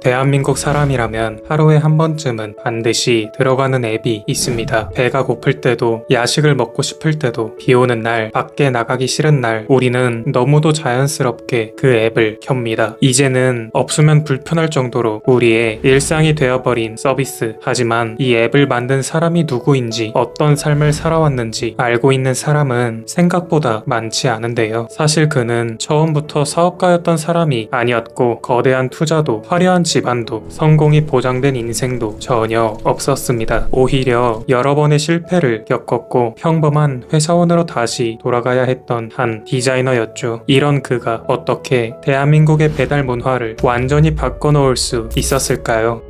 대한민국 사람이라면 하루에 한 번쯤은 반드시 들어가는 앱이 있습니다. 배가 고플 때도, 야식을 먹고 싶을 때도, 비 오는 날, 밖에 나가기 싫은 날, 우리는 너무도 자연스럽게 그 앱을 켭니다. 이제는 없으면 불편할 정도로 우리의 일상이 되어버린 서비스. 하지만 이 앱을 만든 사람이 누구인지, 어떤 삶을 살아왔는지 알고 있는 사람은 생각보다 많지 않은데요. 사실 그는 처음부터 사업가였던 사람이 아니었고, 거대한 투자도, 화려한 집안도, 성공이 보장된 인생도 전혀 없었습니다. 오히려 여러 번의 실패를 겪었고 평범한 회사원으로 다시 돌아가야 했던 한 디자이너였죠. 이런 그가 어떻게 대한민국의 배달 문화를 완전히 바꿔놓을 수 있었을까요?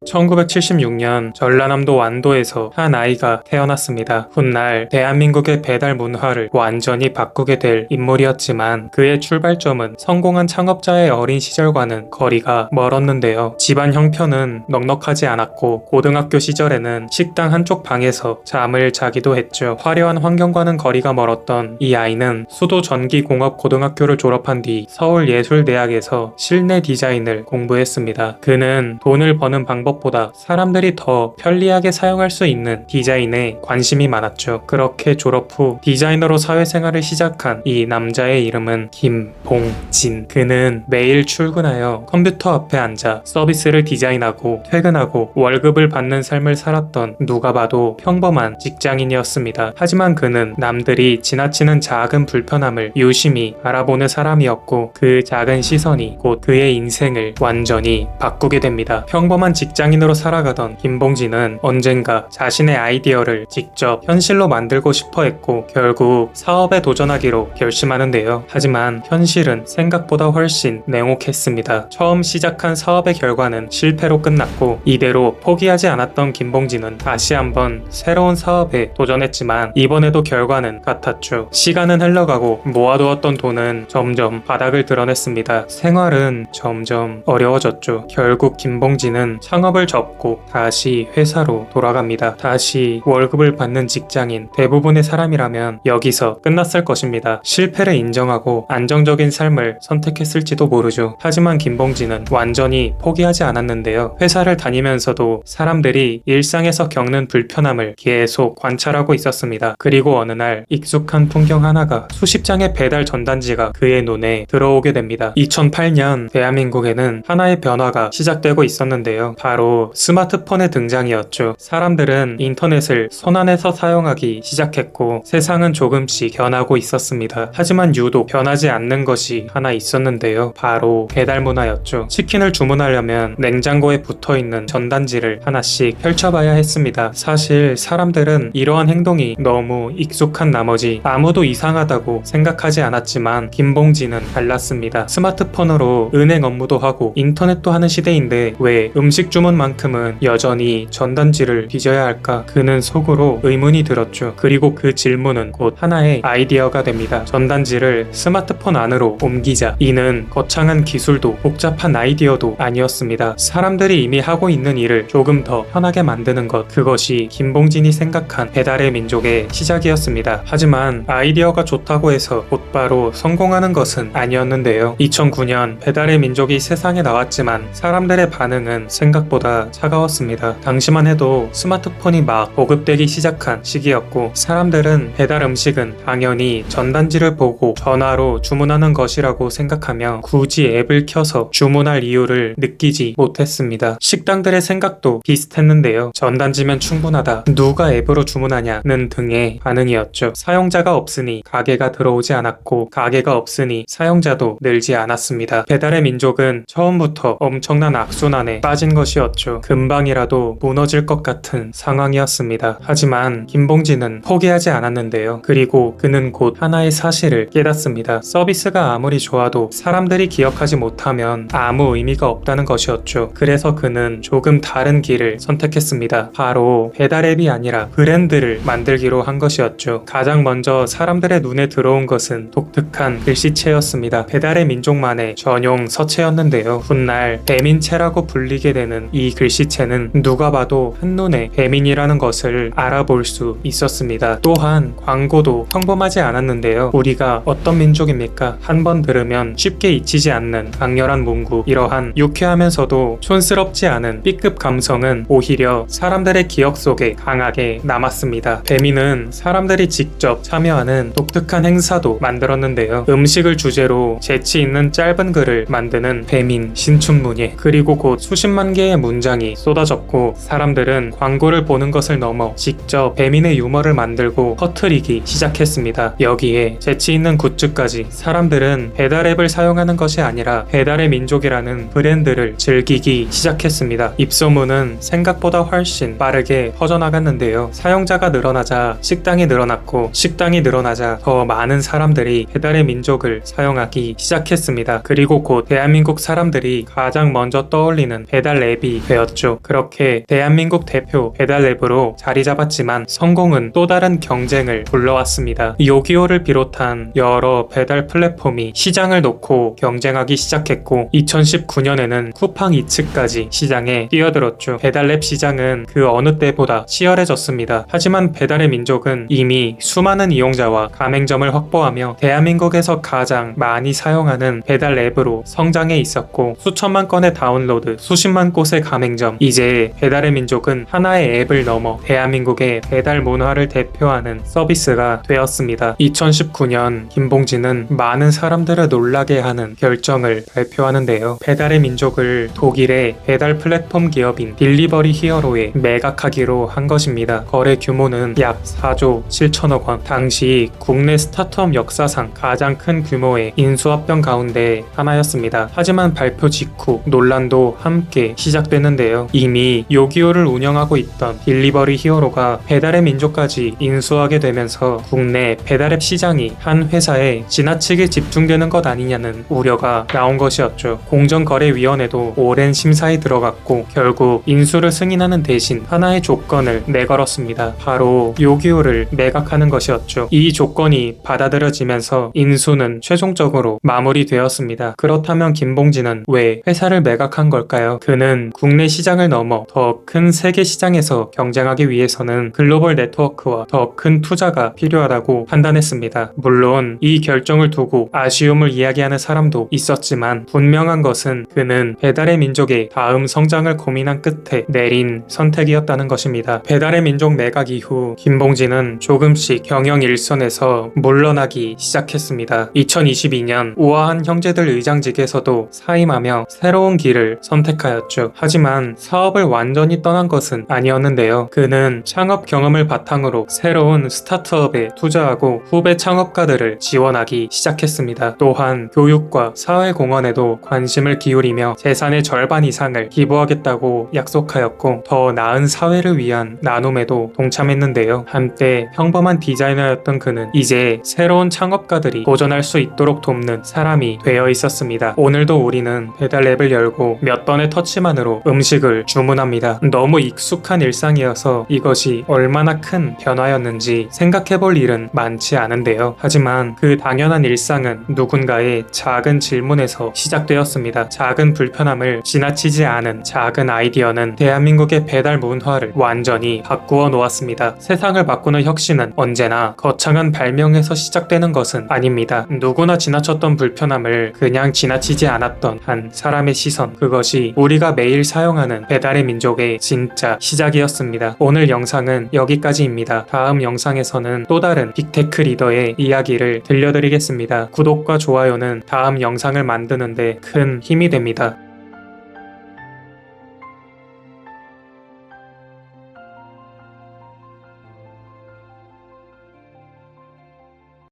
1976년 전라남도 완도에서 한 아이가 태어났습니다. 훗날 대한민국의 배달 문화를 완전히 바꾸게 될 인물이었지만 그의 출발점은 성공한 창업자의 어린 시절과는 거리가 멀었는데요. 집안 형편은 넉넉하지 않았고 고등학교 시절에는 식당 한쪽 방에서 잠을 자기도 했죠. 화려한 환경과는 거리가 멀었던 이 아이는 수도전기공업고등학교를 졸업한 뒤 서울예술대학에서 실내 디자인을 공부했습니다. 그는 돈을 버는 방법보다 사람들이 더 편리하게 사용할 수 있는 디자인에 관심이 많았죠. 그렇게 졸업 후 디자이너로 사회생활을 시작한 이 남자의 이름은 김봉진. 그는 매일 출근하여 컴퓨터 앞에 앉아 서비스를 디자인하고 퇴근하고 월급을 받는 삶을 살았던 누가 봐도 평범한 직장인이었습니다. 하지만 그는 남들이 지나치는 작은 불편함을 유심히 알아보는 사람이었고 그 작은 시선이 곧 그의 인생을 완전히 바꾸게 됩니다. 평범한 직장인으로 살아가던 김봉진은 언젠가 자신의 아이디어를 직접 현실로 만들고 싶어 했고 결국 사업에 도전하기로 결심하는데요. 하지만 현실은 생각보다 훨씬 냉혹했습니다. 처음 시작한 사업의 결과는 실패로 끝났고 이대로 포기하지 않았던 김봉진은 다시 한번 새로운 사업에 도전했지만 이번에도 결과는 같았죠. 시간은 흘러가고 모아두었던 돈은 점점 바닥을 드러냈습니다. 생활은 점점 어려워졌죠. 결국 김봉진은 창업을 접고 다시 회사로 돌아갑니다. 다시 월급을 받는 직장인. 대부분의 사람이라면 여기서 끝났을 것입니다. 실패를 인정하고 안정적인 삶을 선택했을지도 모르죠. 하지만 김봉진은 완전히 포기하지 않았는데요. 회사를 다니면서도 사람들이 일상에서 겪는 불편함을 계속 관찰하고 있었습니다. 그리고 어느 날 익숙한 풍경 하나가 수십 장의 배달 전단지가 그의 눈에 들어오게 됩니다. 2008년 대한민국에는 하나의 변화가 시작되고 있었는데요. 바로 스마트폰의 등장이었죠. 사람들은 인터넷을 손안에서 사용하기 시작했고 세상은 조금씩 변하고 있었습니다. 하지만 유독 변하지 않는 것이 하나 있었는데요. 바로 배달 문화였죠. 치킨을 주문하려면 냉장고에 붙어있는 전단지를 하나씩 펼쳐봐야 했습니다. 사실 사람들은 이러한 행동이 너무 익숙한 나머지 아무도 이상하다고 생각하지 않았지만 김봉진은 달랐습니다. 스마트폰으로 은행 업무도 하고 인터넷도 하는 시대인데 왜 음식 주문만큼은 여전히 전단지를 빚어야 할까? 그는 속으로 의문이 들었죠. 그리고 그 질문은 곧 하나의 아이디어가 됩니다. 전단지를 스마트폰 안으로 옮기자. 이는 거창한 기술도 복잡한 아이디어도 아니었습니다. 사람들이 이미 하고 있는 일을 조금 더 편하게 만드는 것. 그것이 김봉진이 생각한 배달의 민족의 시작이었습니다. 하지만 아이디어가 좋다고 해서 곧바로 성공하는 것은 아니었는데요. 2009년 배달의 민족이 세상에 나왔지만 사람들의 반응은 생각보다 차가웠습니다. 당시만 해도 스마트폰이 막 보급되기 시작한 시기였고 사람들은 배달 음식은 당연히 전단지를 보고 전화로 주문하는 것이라고 생각하며 굳이 앱을 켜서 주문할 이유를 느끼지 못했습니다. 식당들의 생각도 비슷했는데요. 전단지면 충분하다. 누가 앱으로 주문하냐는 등의 반응이었죠. 사용자가 없으니 가게가 들어오지 않았고 가게가 없으니 사용자도 늘지 않았습니다. 배달의 민족은 처음부터 엄청난 악순환에 빠진 것이었죠. 금방이라도 무너질 것 같은 상황이었습니다. 하지만 김봉진은 포기하지 않았는데요. 그리고 그는 곧 하나의 사실을 깨닫습니다. 서비스가 아무리 좋아도 사람들이 기억하지 못하면 아무 의미가 없다는 것이었죠. 그래서 그는 조금 다른 길을 선택했습니다. 바로 배달 앱이 아니라 브랜드를 만들기로 한 것이었죠. 가장 먼저 사람들의 눈에 들어온 것은 독특한 글씨체였습니다. 배달의 민족만의 전용 서체였는데요. 훗날 배민체라고 불리게 되는 이 글씨체는 누가 봐도 한눈에 배민이라는 것을 알아볼 수 있었습니다. 또한 광고도 평범하지 않았는데요. 우리가 어떤 민족입니까? 한번 들으면 쉽게 잊히지 않는 강렬한 문구, 이러한 유쾌하면서도 촌스럽지 않은 B급 감성은 오히려 사람들의 기억 속에 강하게 남았습니다. 배민은 사람들이 직접 참여하는 독특한 행사도 만들었는데요. 음식을 주제로 재치 있는 짧은 글을 만드는 배민 신춘문예, 그리고 곧 수십만 개의 문장이 쏟아졌고 사람들은 광고를 보는 것을 넘어 직접 배민의 유머를 만들고 퍼뜨리기 시작했습니다. 여기에 재치 있는 굿즈까지. 사람들은 배달앱을 사용하는 것이 아니라 배달의 민족이라는 브랜드를 즐기기 시작했습니다. 입소문은 생각보다 훨씬 빠르게 퍼져나갔는데요. 사용자가 늘어나자 식당이 늘어났고, 식당이 늘어나자 더 많은 사람들이 배달의 민족을 사용하기 시작했습니다. 그리고 곧 대한민국 사람들이 가장 먼저 떠올리는 배달 앱이 되었죠. 그렇게 대한민국 대표 배달 앱으로 자리 잡았지만 성공은 또 다른 경쟁을 불러왔습니다. 요기요를 비롯한 여러 배달 플랫폼이 시장을 놓고 경쟁하기 시작했고 2019년에는 쿠팡이츠까지 시장에 뛰어들었죠. 배달앱 시장은 그 어느 때보다 치열해졌습니다. 하지만 배달의 민족은 이미 수많은 이용자와 가맹점을 확보하며 대한민국에서 가장 많이 사용하는 배달 앱으로 성장해 있었고 수천만 건의 다운로드, 수십만 곳의 가맹점. 이제 배달의 민족은 하나의 앱을 넘어 대한민국의 배달 문화를 대표하는 서비스가 되었습니다. 2019년 김봉진은 많은 사람들을 놀라게 하는 결정을 발표하는데요. 배달의 민족을 독일의 배달 플랫폼 기업인 딜리버리 히어로에 매각하기로 한 것입니다. 거래 규모는 약 4조 7천억 원. 당시 국내 스타트업 역사상 가장 큰 규모의 인수합병 가운데 하나였습니다. 하지만 발표 직후 논란도 함께 시작됐는데요. 이미 요기요를 운영하고 있던 딜리버리 히어로가 배달의 민족까지 인수하게 되면서 국내 배달앱 시장이 한 회사에 지나치게 집중되는 것 아니냐는 우려가 나온 것이었죠. 공정거래위원회도 오랜 심사에 들어갔고 결국 인수를 승인하는 대신 하나의 조건을 내걸었습니다. 바로 요기요를 매각하는 것이었죠. 이 조건이 받아들여지면서 인수는 최종적으로 마무리되었습니다. 그렇다면 김봉진은 왜 회사를 매각한 걸까요? 그는 국내 시장을 넘어 더 큰 세계 시장에서 경쟁하기 위해서는 글로벌 네트워크와 더 큰 투자가 필요하다고 판단했습니다. 물론 이 결정을 두고 아쉬움을 이야기하는 사람도 있었지만 분명한 것은 그는 배달의 민족의 다음 성장을 고민한 끝에 내린 선택이었다는 것입니다. 배달의 민족 매각 이후 김봉진은 조금씩 경영 일선에서 물러나기 시작했습니다. 2022년 우아한 형제들 의장직에서도 사임하며 새로운 길을 선택하였죠. 하지만 사업을 완전히 떠난 것은 아니었는데요. 그는 창업 경험을 바탕으로 새로운 스타트업에 투자하고 후배 창업가들을 지원하기 시작했습니다. 또한 교육과 사회공헌에도 관심을 기울이며 재산의 절반 이상을 기부하겠다고 약속하였고 더 나은 사회를 위한 나눔에도 동참했는데요. 한때 평범한 디자이너였던 그는 이제 새로운 창업가들이 도전할 수 있도록 돕는 사람이 되어 있었습니다. 오늘도 우리는 배달 앱을 열고 몇 번의 터치만으로 음식을 주문합니다. 너무 익숙한 일상이어서 이것이 얼마나 큰 변화였는지 생각해볼 일은 많지 않은데요. 하지만 그 당연한 일상은 누군가의 작은 질문에서 시작되었습니다. 작은 불편함을 지나치지 않은 작은 아이디어는 대한민국의 배달 문화를 완전히 바꾸어 놓았습니다. 세상을 바꾸는 혁신은 언제나 거창한 발명에서 시작되는 것은 아닙니다. 누구나 지나쳤던 불편함을 그냥 지나치지 않았던 한 사람의 시선, 그것이 우리가 매일 사용하는 배달의 민족의 진짜 시작이었습니다. 오늘 영상은 여기까지입니다. 다음 영상에서는 또 다른 빅테크 리더의 이야기를 들려드리겠습니다. 구독과 좋아요는 다음 영상을 만드는데 큰 힘이 됩니다.